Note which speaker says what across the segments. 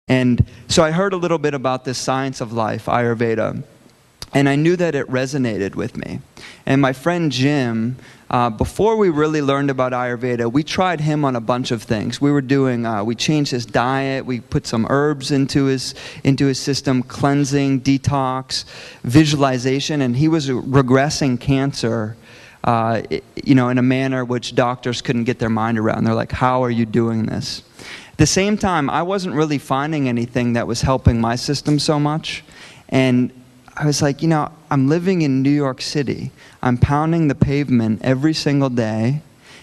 Speaker 1: And so I heard a little bit about this science of life, Ayurveda, and I knew that it resonated with me. And my friend Jim, before we really learned about Ayurveda, we tried him on a bunch of things. We changed his diet, we put some herbs into his system, cleansing, detox, visualization, and he was regressing cancer, in a manner which doctors couldn't get their mind around. They're like, how are you doing this? At the same time, I wasn't really finding anything that was helping my system so much. And I was like, I'm living in New York City. I'm pounding the pavement every single day.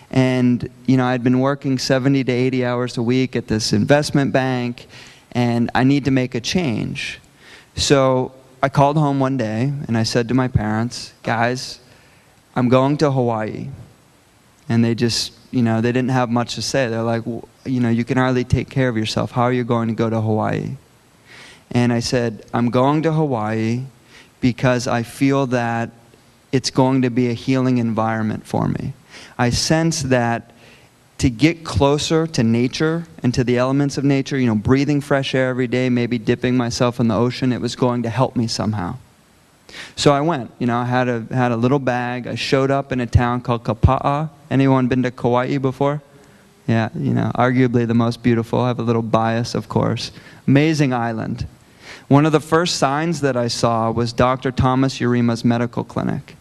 Speaker 1: And, I'd been working 70 to 80 hours a week at this investment bank, and I need to make a change. So I called home one day, and I said to my parents, guys, I'm going to Hawaii. And they just, they didn't have much to say. They're like, well, you can hardly take care of yourself. How are you going to go to Hawaii? And I said, I'm going to Hawaii because I feel that it's going to be a healing environment for me. I sense that to get closer to nature and to the elements of nature, breathing fresh air every day, maybe dipping myself in the ocean, it was going to help me somehow. So I went, I had a little bag. I showed up in a town called Kapa'a. Anyone been to Kauai before? Yeah, arguably the most beautiful. I have a little bias, of course. Amazing island. One of the first signs that I saw was Dr. Thomas Yarema's medical clinic.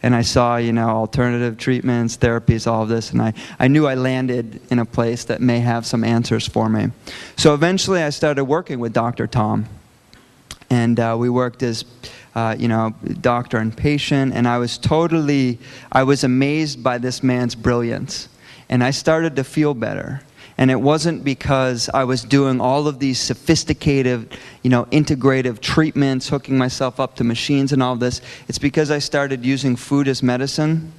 Speaker 1: And I saw, alternative treatments, therapies, all of this, and I knew I landed in a place that may have some answers for me. So eventually I started working with Dr. Tom. And we worked as, doctor and patient, and I was amazed by this man's brilliance. And I started to feel better. And it wasn't because I was doing all of these sophisticated, integrative treatments, hooking myself up to machines and all of this. It's because I started using food as medicine.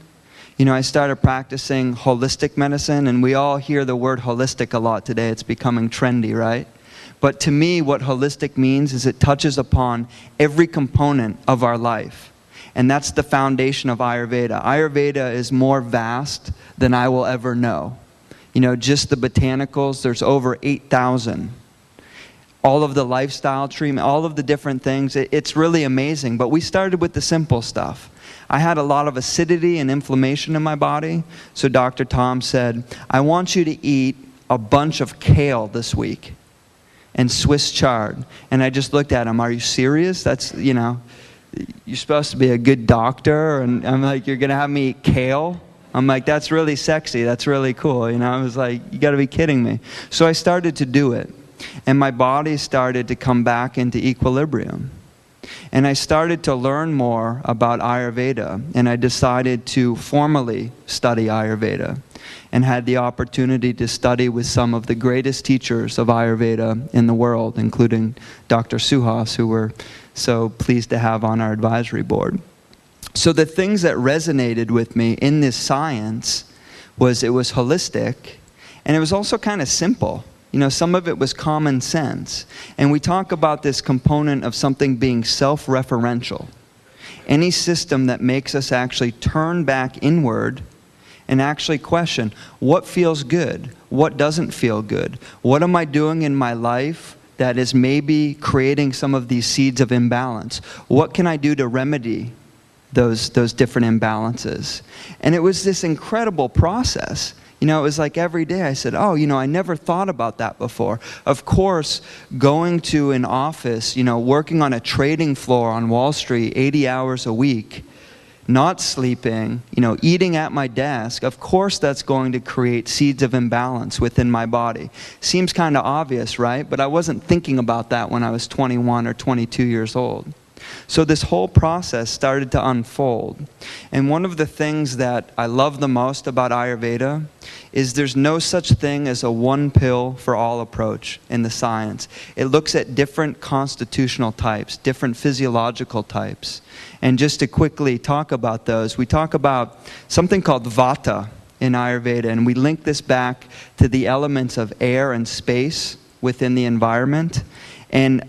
Speaker 1: I started practicing holistic medicine, and we all hear the word holistic a lot today. It's becoming trendy, right? But to me, what holistic means is it touches upon every component of our life. And that's the foundation of Ayurveda. Ayurveda is more vast than I will ever know. Just the botanicals, there's over 8,000. All of the lifestyle treatment, all of the different things, it's really amazing. But we started with the simple stuff. I had a lot of acidity and inflammation in my body. So Dr. Tom said, I want you to eat a bunch of kale this week and Swiss chard. And I just looked at him, are you serious? That's, you're supposed to be a good doctor. And I'm like, you're going to have me eat kale? I'm like, that's really sexy. That's really cool. I was like, you got to be kidding me. So I started to do it. And my body started to come back into equilibrium. And I started to learn more about Ayurveda. And I decided to formally study Ayurveda. And had the opportunity to study with some of the greatest teachers of Ayurveda in the world, including Dr. Suhas, who we're so pleased to have on our advisory board. So the things that resonated with me in this science was it was holistic, and it was also kind of simple. Some of it was common sense. And we talk about this component of something being self-referential. Any system that makes us actually turn back inward and actually question, what feels good? What doesn't feel good? What am I doing in my life that is maybe creating some of these seeds of imbalance? What can I do to remedy those different imbalances? And it was this incredible process. It was like every day I said, I never thought about that before. Of course, going to an office, working on a trading floor on Wall Street 80 hours a week, not sleeping, eating at my desk, of course that's going to create seeds of imbalance within my body. Seems kind of obvious, right? But I wasn't thinking about that when I was 21 or 22 years old. So this whole process started to unfold. And one of the things that I love the most about Ayurveda is there's no such thing as a one pill for all approach in the science. It looks at different constitutional types, different physiological types. And just to quickly talk about those, we talk about something called Vata in Ayurveda, and we link this back to the elements of air and space within the environment. And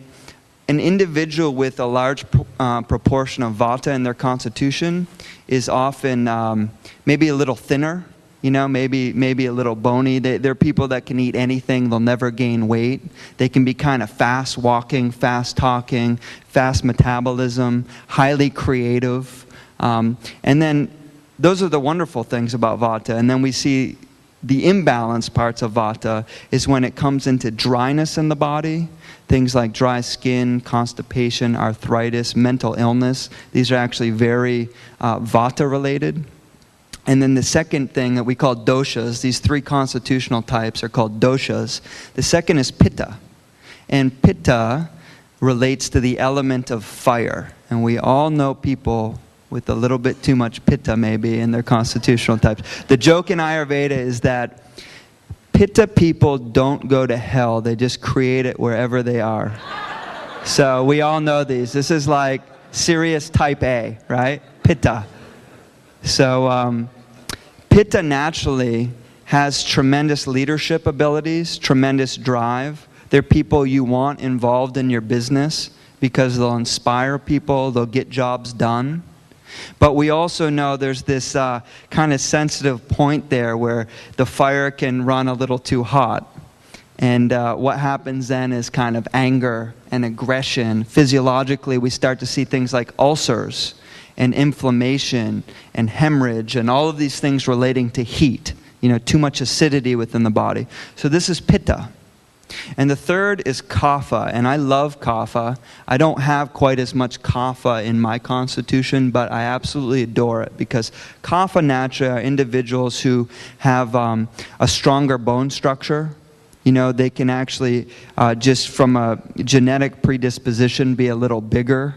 Speaker 1: an individual with a large proportion of Vata in their constitution is often maybe a little thinner, you know, maybe a little bony. They're people that can eat anything. They'll never gain weight. They can be kind of fast walking, fast talking, fast metabolism, highly creative. And then those are the wonderful things about Vata. And then we see the imbalanced parts of Vata is when it comes into dryness in the body. Things like dry skin, constipation, arthritis, mental illness. These are actually very Vata related. And then the second thing that we call doshas, these three constitutional types are called doshas. The second is pitta. And pitta relates to the element of fire. And we all know people with a little bit too much pitta maybe in their constitutional types. The joke in Ayurveda is that pitta people don't go to hell. They just create it wherever they are. So we all know these. This is like serious type A, right? Pitta. So pitta naturally has tremendous leadership abilities, tremendous drive. They're people you want involved in your business because they'll inspire people, they'll get jobs done. But we also know there's this kind of sensitive point there where the fire can run a little too hot. And what happens then is kind of anger and aggression. Physiologically, we start to see things like ulcers and inflammation and hemorrhage and all of these things relating to heat, you know, too much acidity within the body. So this is pitta. And the third is kapha, and I love kapha. I don't have quite as much kapha in my constitution, but I absolutely adore it because kapha naturally are individuals who have a stronger bone structure. You know, they can actually, just from a genetic predisposition, be a little bigger.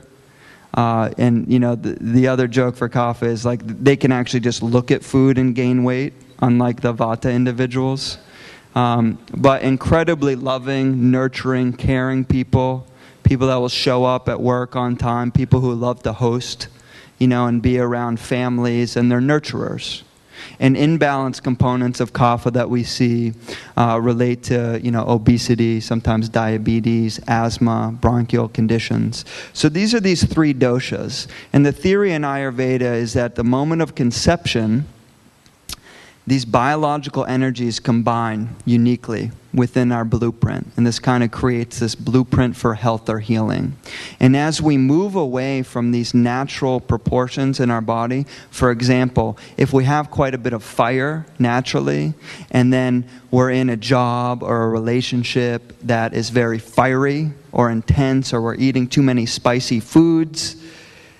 Speaker 1: And, you know, the other joke for kapha is like they can actually just look at food and gain weight, unlike the vata individuals. But incredibly loving, nurturing, caring people that will show up at work on time, people who love to host, you know, and be around families, and they're nurturers. And imbalanced components of kapha that we see relate to, you know, obesity, sometimes diabetes, asthma, bronchial conditions. So these are these three doshas. And the theory in Ayurveda is that the moment of conception, these biological energies combine uniquely within our blueprint. And this kind of creates this blueprint for health or healing. And as we move away from these natural proportions in our body, for example, if we have quite a bit of fire naturally, and then we're in a job or a relationship that is very fiery or intense, or we're eating too many spicy foods,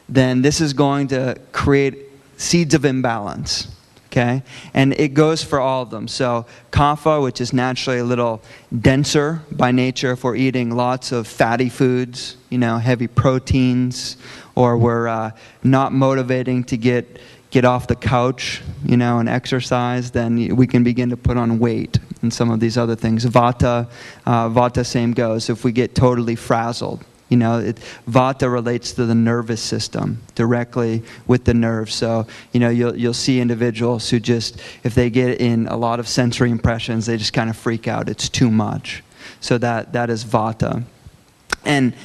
Speaker 1: then this is going to create seeds of imbalance. Okay? And it goes for all of them. So kapha, which is naturally a little denser by nature, if we're eating lots of fatty foods, you know, heavy proteins, or we're not motivating to get off the couch, you know, and exercise, then we can begin to put on weight and some of these other things. Vata, same goes. If we get totally frazzled, you know, Vata relates to the nervous system directly with the nerves. So, you know, you'll see individuals who just, if they get in a lot of sensory impressions, they just kind of freak out. It's too much. So that is Vata. And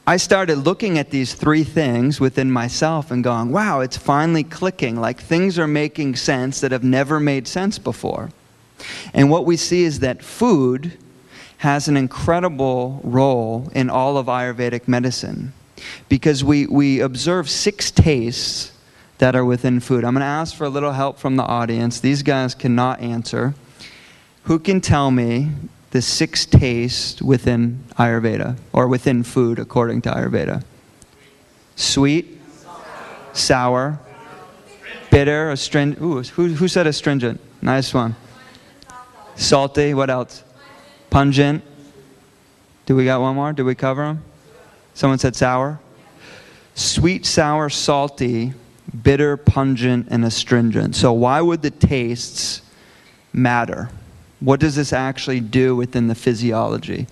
Speaker 1: I started looking at these three things within myself and going, wow, it's finally clicking. Like things are making sense that have never made sense before. And what we see is that food has an incredible role in all of Ayurvedic medicine because we observe 6 tastes that are within food. I'm going to ask for a little help from the audience. These guys cannot answer. Who can tell me the 6 tastes within Ayurveda, or within food according to Ayurveda? Sweet, sour, bitter, astringent. Ooh, who said astringent? Nice one. Salty, what else? Pungent. Do we got one more? Did we cover them? Someone said sour. Sweet, sour, salty, bitter, pungent, and astringent. So why would the tastes matter? What does this actually do within the physiology?